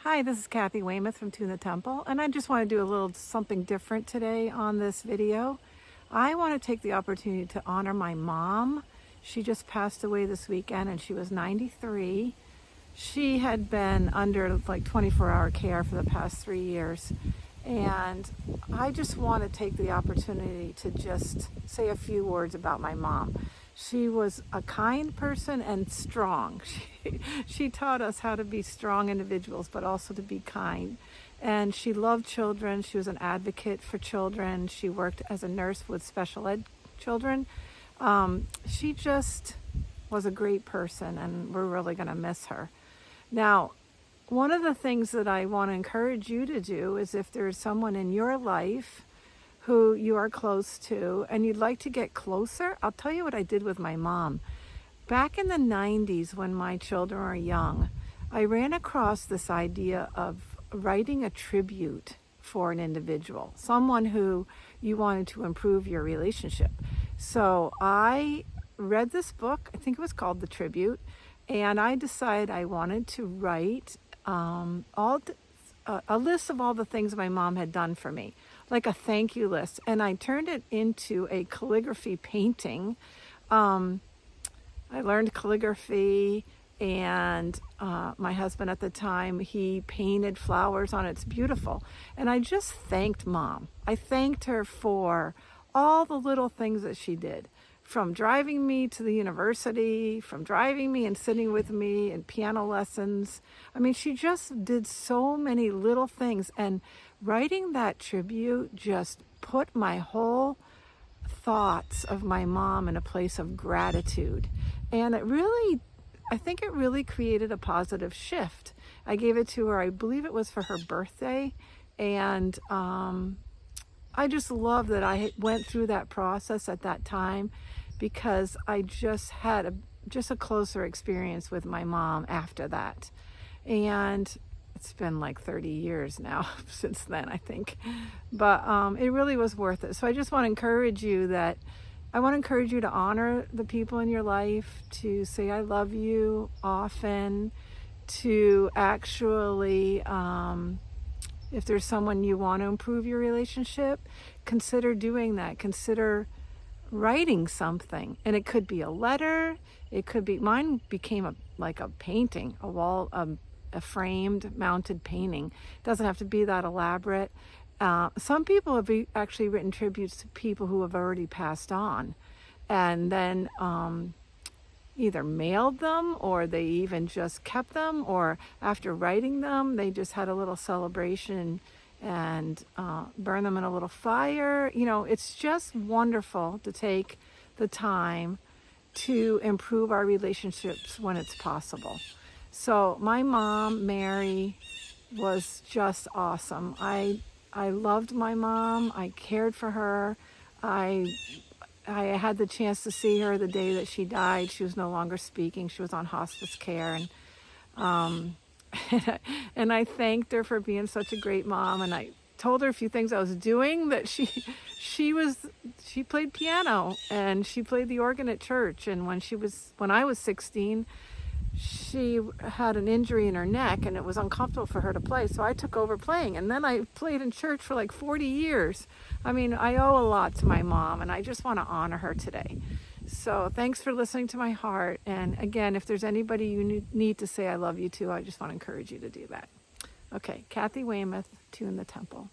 Hi, this is Kathy Weymouth from Tune the Temple, and I just want to do a little something different today on this video. I want to take the opportunity to honor my mom. She just passed away this weekend and she was 93. She had been under like 24-hour care for the past 3 years. And I just want to take the opportunity to just say a few words about my mom. She was a kind person and strong. She taught us how to be strong individuals, but also to be kind. And she loved children. She was an advocate for children. She worked as a nurse with special ed children. She just was a great person, and we're really going to miss her. Now, one of the things that I want to encourage you to do is if there's someone in your life who you are close to and you'd like to get closer, I'll tell you what I did with my mom. Back in the 90s when my children were young, I ran across this idea of writing a tribute for an individual, someone who you wanted to improve your relationship. So I read this book, I think it was called The Tribute, and I decided I wanted to write a list of all the things my mom had done for me, like a thank you list. And I turned it into a calligraphy painting. I learned calligraphy, and my husband at the time, he painted flowers on it. It's beautiful. And I just thanked Mom. I thanked her for all the little things that she did, from driving me to the university, from driving me and sitting with me in piano lessons. I mean, she just did so many little things, and writing that tribute just put my whole thoughts of my mom in a place of gratitude. And I think it really created a positive shift. I gave it to her, I believe it was for her birthday, and I just love that I went through that process at that time, because I just had a closer experience with my mom after that. And it's been like 30 years now since then, I think. But it really was worth it. So I just want to encourage you to honor the people in your life, to say I love you often, to actually, if there's someone you want to improve your relationship, consider doing that. Consider writing something, and it could be a letter, it could be, mine became like a painting, a framed mounted painting. It doesn't have to be that elaborate. Some people have actually written tributes to people who have already passed on, and then either mailed them, or they even just kept them, or after writing them they just had a little celebration and burn them in a little fire. You know, it's just wonderful to take the time to improve our relationships when it's possible. So my mom, Mary, was just awesome. I loved my mom. I cared for her. I had the chance to see her the day that she died. She was no longer speaking. She was on hospice care, and and I thanked her for being such a great mom, and I told her a few things I was doing. That she played piano, and she played the organ at church, and when I was 16, she had an injury in her neck and it was uncomfortable for her to play, so I took over playing, and then I played in church for like 40 years. I mean, I owe a lot to my mom, and I just want to honor her today. So thanks for listening to my heart. And again, if there's anybody you need to say I love you to, I just want to encourage you to do that. Okay, Kathy Weymouth, Tune the Temple.